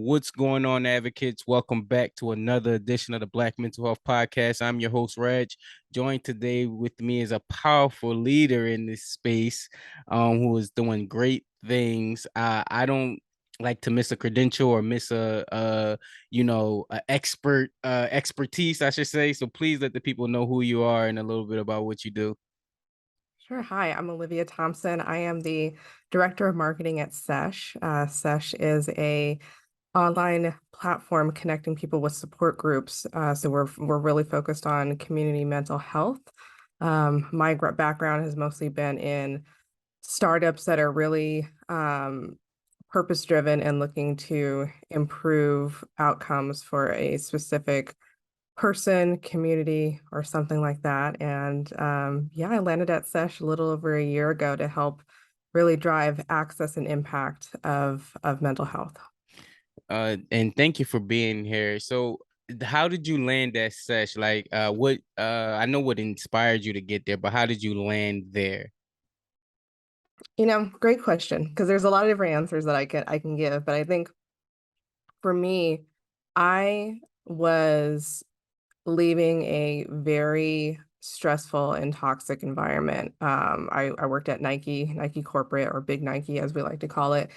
What's going on, advocates? Welcome back to another edition of the Black Mental Health Podcast. I'm your host, Reg. Joined today with me is a powerful leader in this space, who is doing great things. I don't like to miss a credential or miss expertise, I should say. So please let the people know who you are and a little bit about what you do. Sure. Hi, I'm Olivia Thompson. I am the Director of Marketing at Sesh. Sesh is a online platform connecting people with support groups. So we're really focused on community mental health. My background has mostly been in startups that are really purpose driven and looking to improve outcomes for a specific person, community, or something like that. And yeah, I landed at Sesh a little over a year ago to help really drive access and impact of mental health. And thank you for being here. So, how did you land that sesh? What I know what inspired you to get there, but how did you land there? Great question, because there's a lot of different answers that I can give, but I think for me, I was leaving a very stressful and toxic environment. I worked at Nike corporate, or big Nike as we like to call it.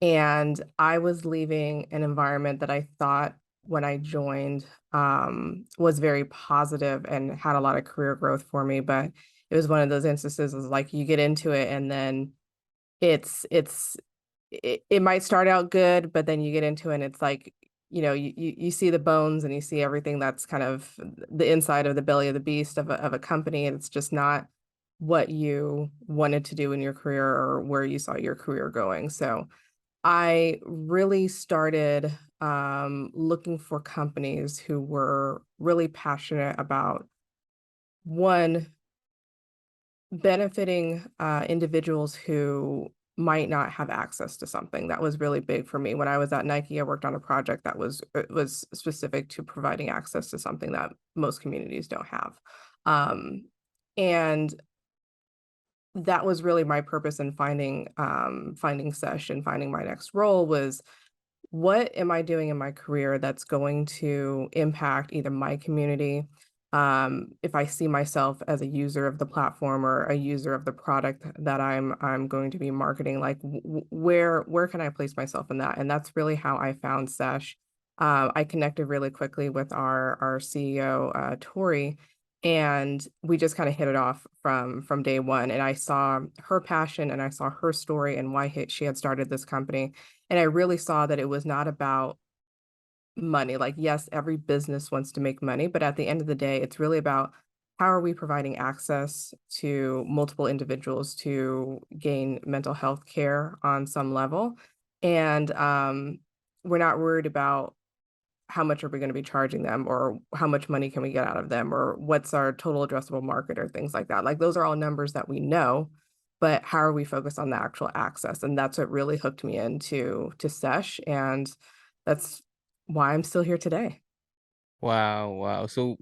And I was leaving an environment that I thought when I joined was very positive and had a lot of career growth for me. But it was one of those instances is like you get into it and then it's it might start out good, but then you get into it and it's like, you see the bones and you see everything that's kind of the inside of the belly of the beast of a company, and it's just not what you wanted to do in your career or where you saw your career going. So I really started looking for companies who were really passionate about, one, benefiting individuals who might not have access to something. That was really big for me. When I was at Nike, I worked on a project that was specific to providing access to something that most communities don't have. Um, and that was really my purpose in finding Sesh and finding my next role was, what am I doing in my career that's going to impact either my community, if I see myself as a user of the platform or a user of the product that I'm going to be marketing, like where can I place myself in that? And that's really how I found Sesh. I connected really quickly with our CEO, Tori, and we just kind of hit it off from day one. And I saw her passion and I saw her story and why she had started this company, and I really saw that it was not about money. Like, yes, every business wants to make money, but at the end of the day, it's really about how are we providing access to multiple individuals to gain mental health care on some level. And we're not worried about how much are we going to be charging them, or how much money can we get out of them, or what's our total addressable market, or things like that. Like, those are all numbers that we know, but how are we focused on the actual access? And that's what really hooked me into Sesh, and that's why I'm still here today. Wow, wow. So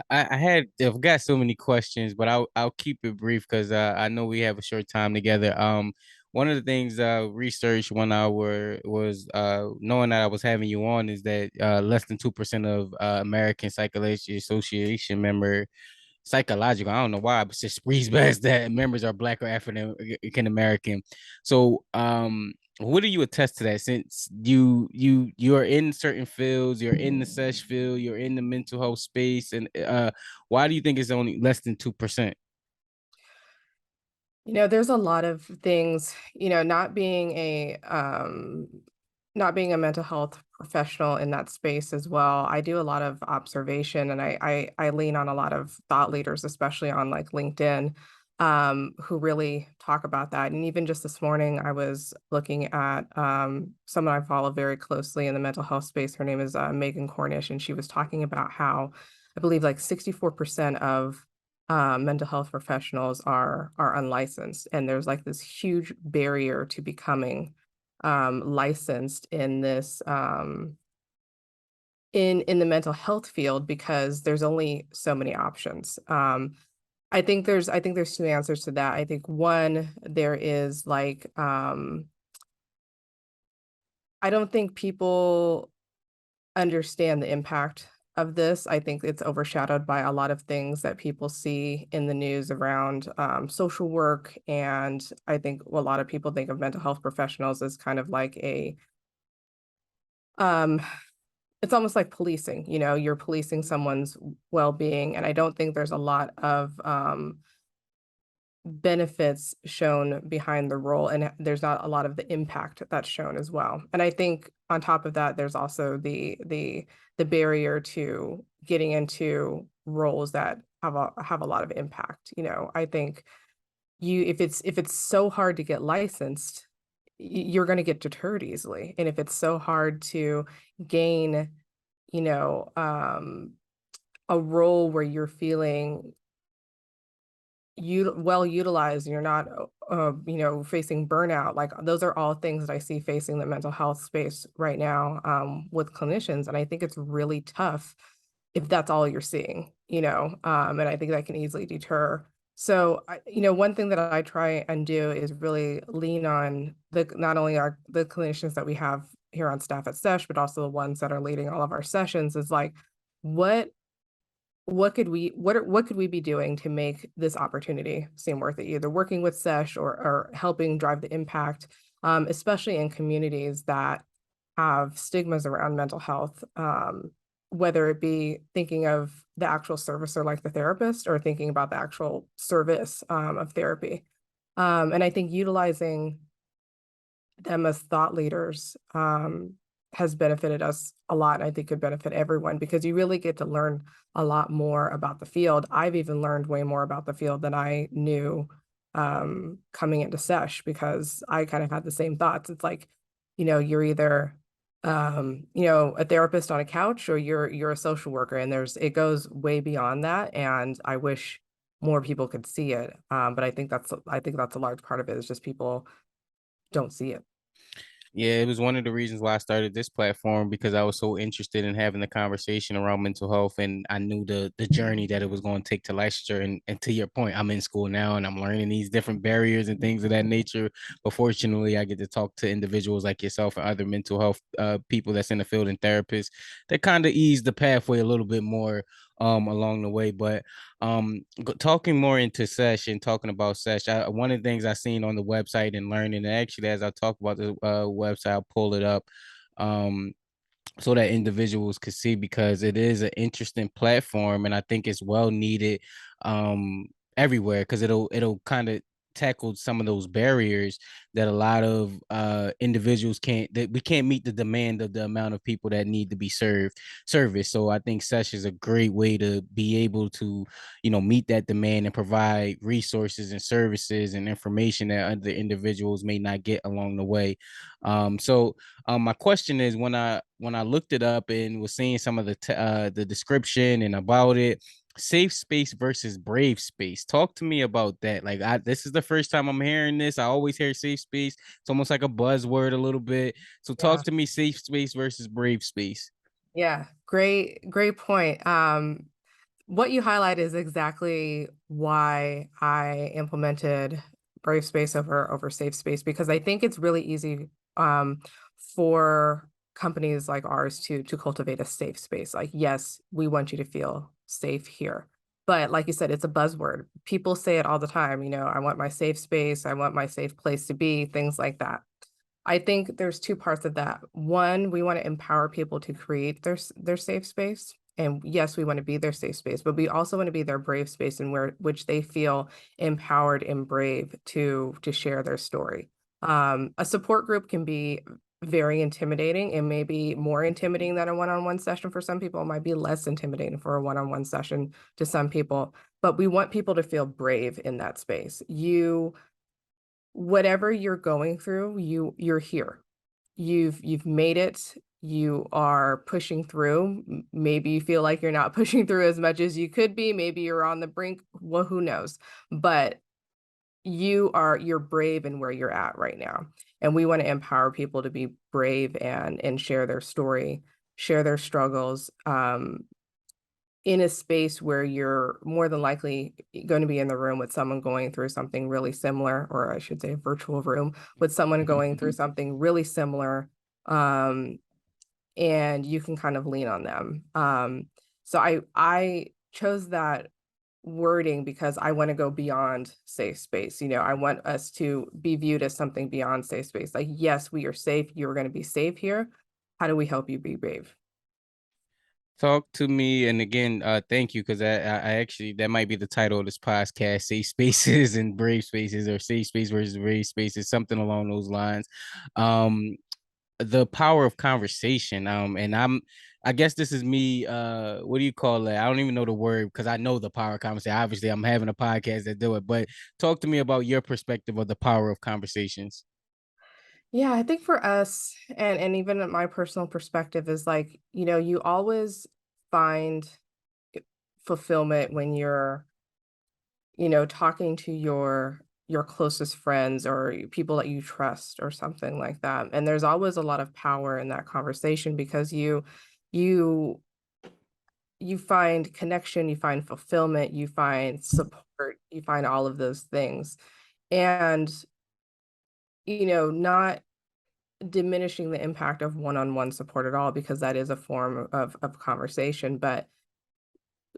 I've got so many questions, but I'll keep it brief because I know we have a short time together. One of the things research when I were was knowing that I was having you on is that less than 2% of American Psychology Association member psychological. I don't know why, but just breeze past that members are Black or African American. So, what do you attest to that? Since you're in certain fields, you're in the sesh field, you're in the mental health space, and why do you think it's only less than 2%? There's a lot of things, not being a mental health professional in that space as well. I do a lot of observation, and I lean on a lot of thought leaders, especially on like LinkedIn, who really talk about that. And even just this morning, I was looking at someone I follow very closely in the mental health space. Her name is Megan Cornish, and she was talking about how I believe like 64% of mental health professionals are unlicensed, and there's like this huge barrier to becoming licensed in this in the mental health field, because there's only so many options. I think there's two answers to that. I think one, there is like I don't think people understand the impact of this. I think it's overshadowed by a lot of things that people see in the news around social work. And I think a lot of people think of mental health professionals as kind of like um, it's almost like policing, you're policing someone's well being. And I don't think there's a lot of benefits shown behind the role, and there's not a lot of the impact that's shown as well. And I think on top of that, there's also the barrier to getting into roles that have a lot of impact. I think if it's so hard to get licensed, you're going to get deterred easily. And if it's so hard to gain, you know, um, a role where you're feeling well utilized and you're not facing burnout, like those are all things that I see facing the mental health space right now, with clinicians. And I think it's really tough if that's all you're seeing, and I think that can easily deter. So one thing that I try and do is really lean on the not only the clinicians that we have here on staff at Sesh, but also the ones that are leading all of our sessions, is like, what what could we be doing to make this opportunity seem worth it? Either working with Sesh or helping drive the impact, especially in communities that have stigmas around mental health, whether it be thinking of the actual servicer like the therapist or thinking about the actual service of therapy. And I think utilizing them as thought leaders has benefited us a lot. And I think could benefit everyone because you really get to learn a lot more about the field. I've even learned way more about the field than I knew coming into Sesh, because I kind of had the same thoughts. It's like, you're either a therapist on a couch, or you're a social worker, and it goes way beyond that. And I wish more people could see it. But I think that's a large part of it, is just people don't see it. Yeah, it was one of the reasons why I started this platform, because I was so interested in having the conversation around mental health, and I knew the journey that it was going to take to licensure. And to your point, I'm in school now and I'm learning these different barriers and things of that nature. But fortunately, I get to talk to individuals like yourself and other mental health people that's in the field, and therapists that kind of ease the pathway a little bit more along the way. But talking more into Sesh and talking about Sesh, one of the things I seen on the website and learning, and actually as I talk about the website, I'll pull it up um so that individuals could see, because it is an interesting platform and I think it's well needed everywhere, because it'll kind of tackle some of those barriers that a lot of individuals can't, that we can't meet the demand of the amount of people that need to be service. So I think Sesh is a great way to be able to meet that demand and provide resources and services and information that other individuals may not get along the way. My question is, when I looked it up and was seeing some of the description and about it, safe space versus brave space. Talk to me about that. Like, this is the first time I'm hearing this. I always hear safe space. It's almost like a buzzword a little bit. So talk Yeah. to me, safe space versus brave space. Yeah, great point. What you highlight is exactly why I implemented Brave Space over Safe Space, because I think it's really easy for companies like ours to cultivate a safe space. Like, yes, we want you to feel safe here. But like you said, it's a buzzword. People say it all the time, I want my safe space, I want my safe place to be, things like that. I think there's two parts of that. One, we want to empower people to create their safe space. And yes, we want to be their safe space, but we also want to be their brave space, and where which they feel empowered and brave to share their story. A support group can be very intimidating, and maybe more intimidating than a one-on-one session for some people. It might be less intimidating for a one-on-one session to some people, but we want people to feel brave in that space. Whatever you're going through, you're here. You've made it. You are pushing through. Maybe you feel like you're not pushing through as much as you could be. Maybe you're on the brink. Well, who knows? But you're brave in where you're at right now. And we want to empower people to be brave and share their story, share their struggles, in a space where you're more than likely going to be in the room with someone going through something really similar, or I should say a virtual room with someone going through something really similar. Um, and you can kind of lean on them. So I chose that wording because I want to go beyond safe space. I want us to be viewed as something beyond safe space. Like, yes, we are safe. You're going to be safe here. How do we help you be brave? Talk to me, and again, thank you, because I actually, that might be the title of this podcast: "Safe Spaces and Brave Spaces," or "Safe Space versus Brave Spaces," something along those lines. Um, the power of conversation. And I guess this is me. What do you call it? I don't even know the word because I know the power of conversation. Obviously, I'm having a podcast that do it, but talk to me about your perspective of the power of conversations. Yeah, I think for us, and even my personal perspective is like, you always find fulfillment when you're, talking to your closest friends or people that you trust or something like that. And there's always a lot of power in that conversation because you you find connection, you find fulfillment, you find support, you find all of those things. And, not diminishing the impact of one-on-one support at all because that is a form of conversation. But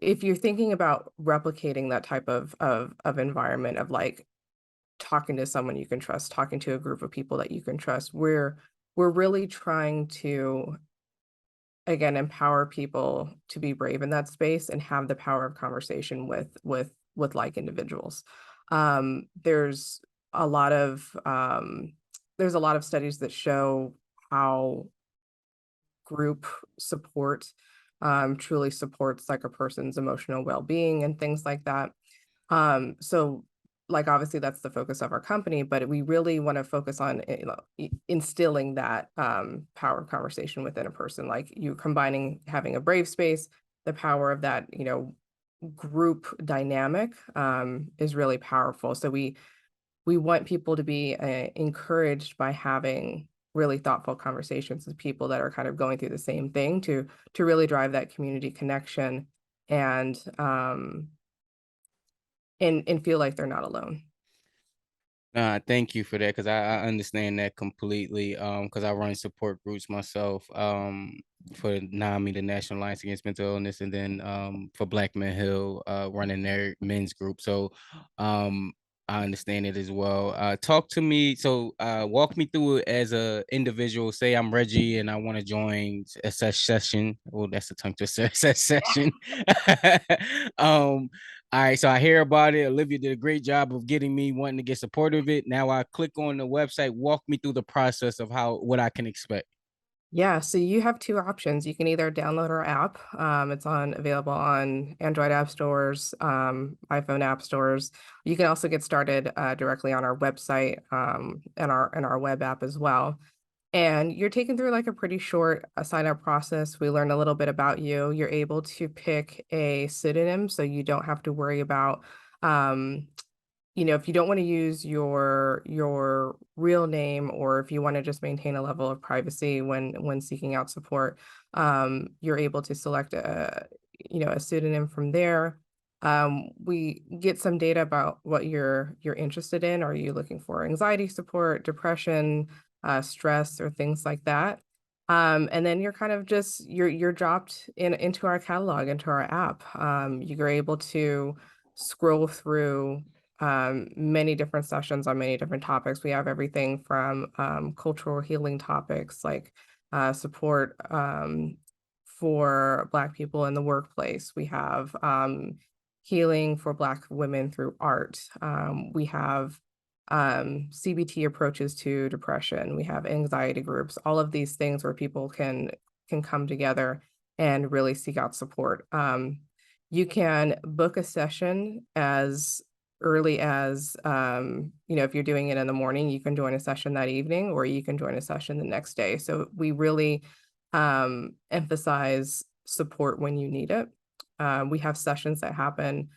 if you're thinking about replicating that type of environment of like talking to someone you can trust, talking to a group of people that you can trust, we're really trying to again empower people to be brave in that space and have the power of conversation with like individuals. There's a lot of there's a lot of studies that show how group support truly supports like a person's emotional well-being and things like that. So like obviously that's the focus of our company, but we really want to focus on instilling that power of conversation within a person. Like you combining having a brave space, the power of that, group dynamic is really powerful. So we want people to be encouraged by having really thoughtful conversations with people that are kind of going through the same thing to really drive that community connection and and feel like they're not alone. Thank you for that, because I understand that completely. Because I run support groups myself. For NAMI, the National Alliance Against Mental Illness, and then for Black Men Hill, running their men's group. So, um, I understand it as well. Talk to me. So, walk me through it as a individual. Say I'm Reggie and I want to join a session. Oh, that's a tongue twister. Session. um all right, so I hear about it. Olivia did a great job of getting me wanting to get supportive of it. Now I click on the website. Walk me through the process of what I can expect. Yeah, so you have 2 options. You can either download our app, it's available on Android app stores, iPhone app stores. You can also get started, directly on our website, and our web app as well. And you're taken through, like, a pretty short, sign-up process. We learn a little bit about you. You're able to pick a pseudonym, so you don't have to worry about, um if you don't want to use your real name or if you want to just maintain a level of privacy when seeking out support, you're able to select a pseudonym from there. We get some data about what you're interested in. Are you looking for anxiety support, depression, stress, or things like that? And then you're kind of just you're dropped into our catalog, into our app. You're able to scroll through many different sessions on many different topics. We have everything from cultural healing topics like support for Black people in the workplace. We have healing for Black women through art. We have CBT approaches to depression. We have anxiety groups. All of these things where people can come together and really seek out support. You can book a session as early as, if you're doing it in the morning, you can join a session that evening, or you can join a session the next day. So we really emphasize support when you need it. We have sessions that happen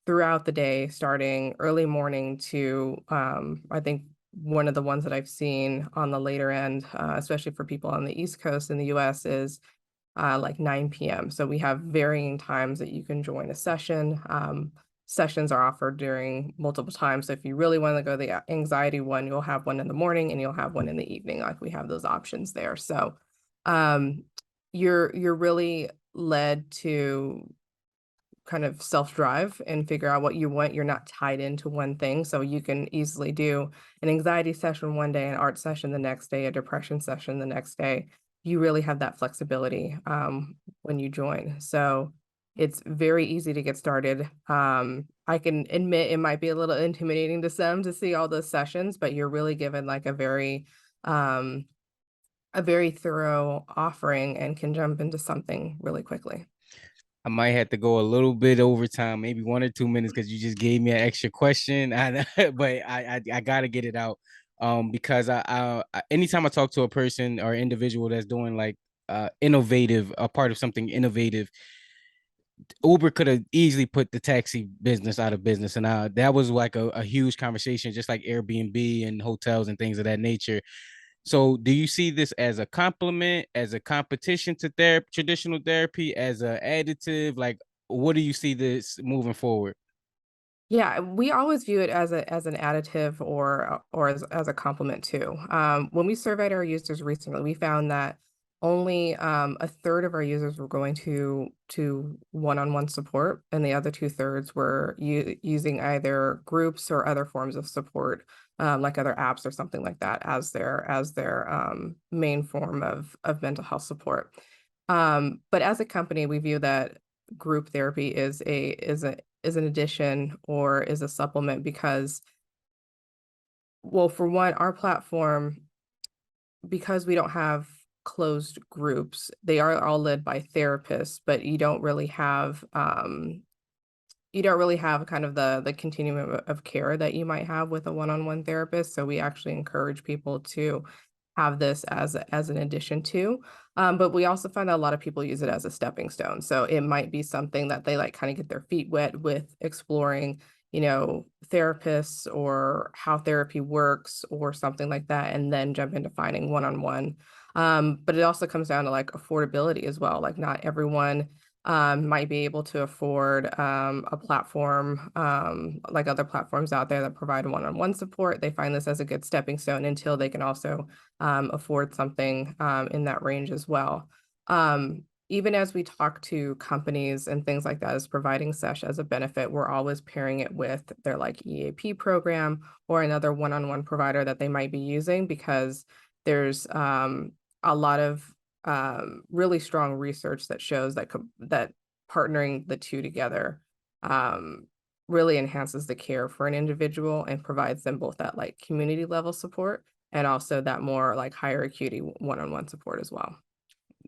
throughout the day, starting early morning to, I think one of the ones that I've seen on the later end, especially for people on the East Coast in the US, is like 9 p.m. So we have varying times that you can join a session. sessions are offered during multiple times. So if you really want to go the anxiety one, you'll have one in the morning and you'll have one in the evening. Like we have those options there. So um, you're really led to kind of self-drive and figure out what you want. You're not tied into one thing. So you can easily do an anxiety session one day, an art session the next day, a depression session the next day. You really have that flexibility when you join. So it's very easy to get started. I can admit it might be a little intimidating to some to see all those sessions, but you're really given like um, a very thorough offering and can jump into something really quickly. I might have to go a little bit over time, maybe 1 or 2 minutes, because you just gave me an extra question. But I gotta get it out. Because anytime I talk to a person or individual that's doing like innovative, a part of something innovative, Uber could have easily put the taxi business out of business, and that was like a huge conversation, just like Airbnb and hotels and things of that nature. So, do you see this as a compliment, as a competition to therapy, traditional therapy, as a additive? Like, what do you see this moving forward? Yeah, we always view it as an additive or as a complement too. When we surveyed our users recently, we found that only a third of our users were going to one-on-one support, and the other two-thirds were using either groups or other forms of support, like other apps or something like that, as their main form of mental health support. But as a company, we view that group therapy is an addition or is a supplement because, well, for one, our platform, because we don't have closed groups, they are all led by therapists, but you don't really have kind of the continuum of care that you might have with a one-on-one therapist. So we actually encourage people to have this as an addition to. But we also find that a lot of people use it as a stepping stone. So it might be something that they like kind of get their feet wet with exploring, therapists or how therapy works or something like that, and then jump into finding one-on-one. But it also comes down to like affordability as well. Like not everyone might be able to afford a platform like other platforms out there that provide one-on-one support. They find this as a good stepping stone until they can also afford something in that range as well. Even as we talk to companies and things like that as providing Sesh as a benefit, we're always pairing it with their like EAP program or another one-on-one provider that they might be using because there's a lot of really strong research that shows that partnering the two together um, really enhances the care for an individual and provides them both that like community level support and also that more like higher acuity one-on-one support as well.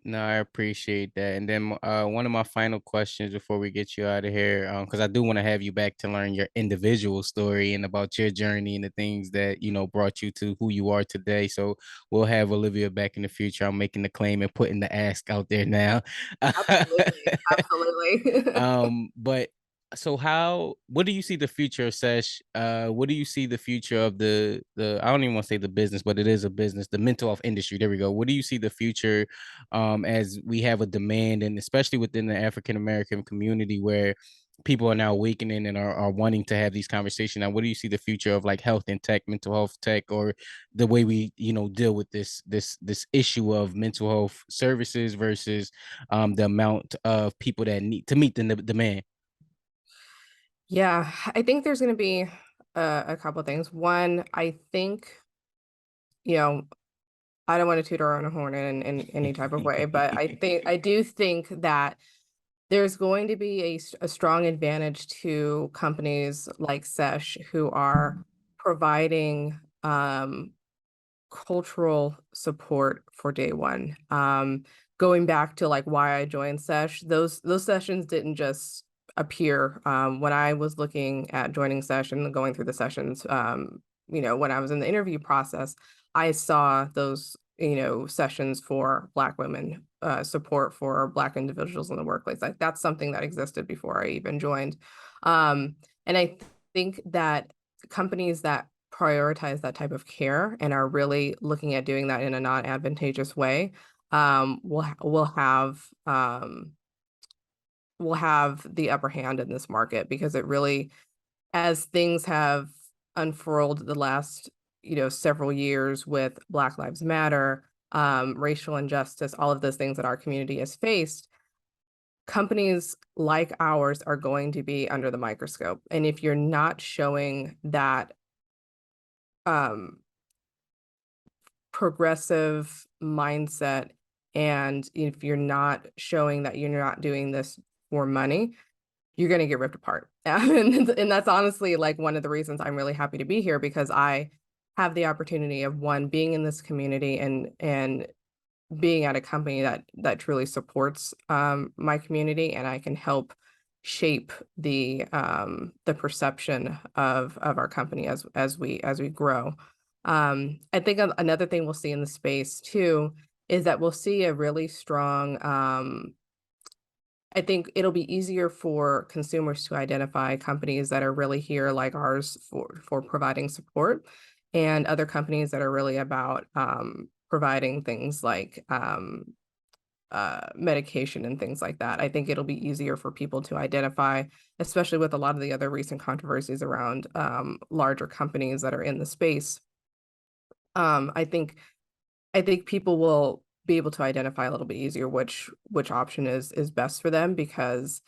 No, I appreciate that. And then one of my final questions before we get you out of here, because I do want to have you back to learn your individual story and about your journey and the things that brought you to who you are today. So we'll have Olivia back in the future. I'm making the claim and putting the ask out there now. Absolutely. Absolutely. But so what do you see the future of Sesh? What do you see the future of the I don't even want to say the business, but it is a business, the mental health industry. There we go. What do you see the future as we have a demand, and especially within the African American community where people are now awakening and are wanting to have these conversations? Now, what do you see the future of like health and tech, mental health tech, or the way we, deal with this issue of mental health services versus the amount of people that need to meet the demand? Yeah, I think there's going to be a couple of things. One, I think, you know, I don't want to toot our own horn in any type of way, but I do think that there's going to be a strong advantage to companies like Sesh who are providing cultural support for day one. Going back to like why I joined Sesh, those sessions didn't just appear. When I was looking at joining Sesh and going through the sessions, when I was in the interview process, I saw those, sessions for Black women, support for Black individuals in the workplace. Like that's something that existed before I even joined. And I think that companies that prioritize that type of care and are really looking at doing that in a non-advantageous way, will have will have the upper hand in this market because it really, as things have unfurled the last, several years with Black Lives Matter, racial injustice, all of those things that our community has faced, companies like ours are going to be under the microscope. And if you're not showing that um, progressive mindset, and if you're not showing that you're not doing this for money, you're gonna get ripped apart. And that's honestly, like, one of the reasons I'm really happy to be here because I have the opportunity of, one, being in this community and being at a company that truly supports, my community, and I can help shape the perception of our company as we grow. I think another thing we'll see in the space too is that we'll see a really strong, I think it'll be easier for consumers to identify companies that are really here like ours for providing support, and other companies that are really about, providing things like, medication and things like that. I think it'll be easier for people to identify, especially with a lot of the other recent controversies around, larger companies that are in the space. I think people will be able to identify a little bit easier which option is best for them, because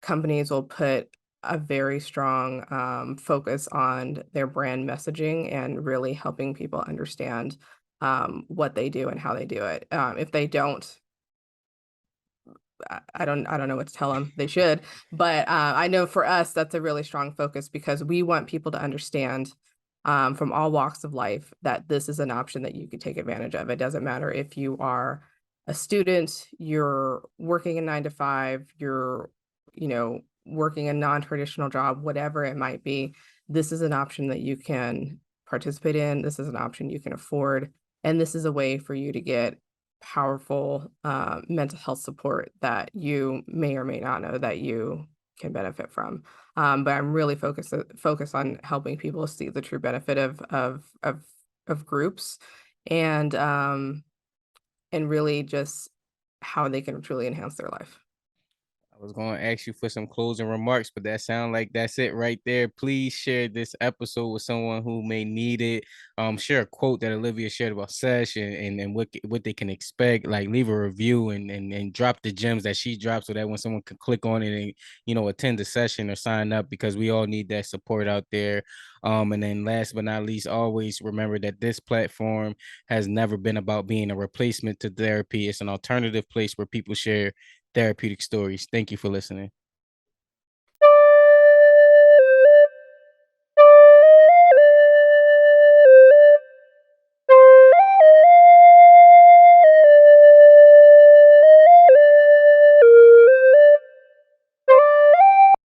companies will put a very strong, focus on their brand messaging and really helping people understand, what they do and how they do it. If they don't, I don't know what to tell them. They should, but, I know for us, that's a really strong focus because we want people to understand, from all walks of life, that this is an option that you could take advantage of. It doesn't matter if you are a student, you're working a 9 to 5, you're, working a non-traditional job, whatever it might be. This is an option that you can participate in. This is an option you can afford, and this is a way for you to get powerful, mental health support that you may or may not know that you can benefit from. But I'm really focused on helping people see the true benefit of groups, and and really just how they can truly enhance their life. I was going to ask you for some closing remarks, but that sounds like that's it right there. Please share this episode with someone who may need it. Share a quote that Olivia shared about Sesh and what they can expect. Like, leave a review and drop the gems that she dropped so that when someone can click on it and attend the session or sign up, because we all need that support out there. And then last but not least, always remember that this platform has never been about being a replacement to therapy. It's an alternative place where people share therapeutic stories. Thank you for listening.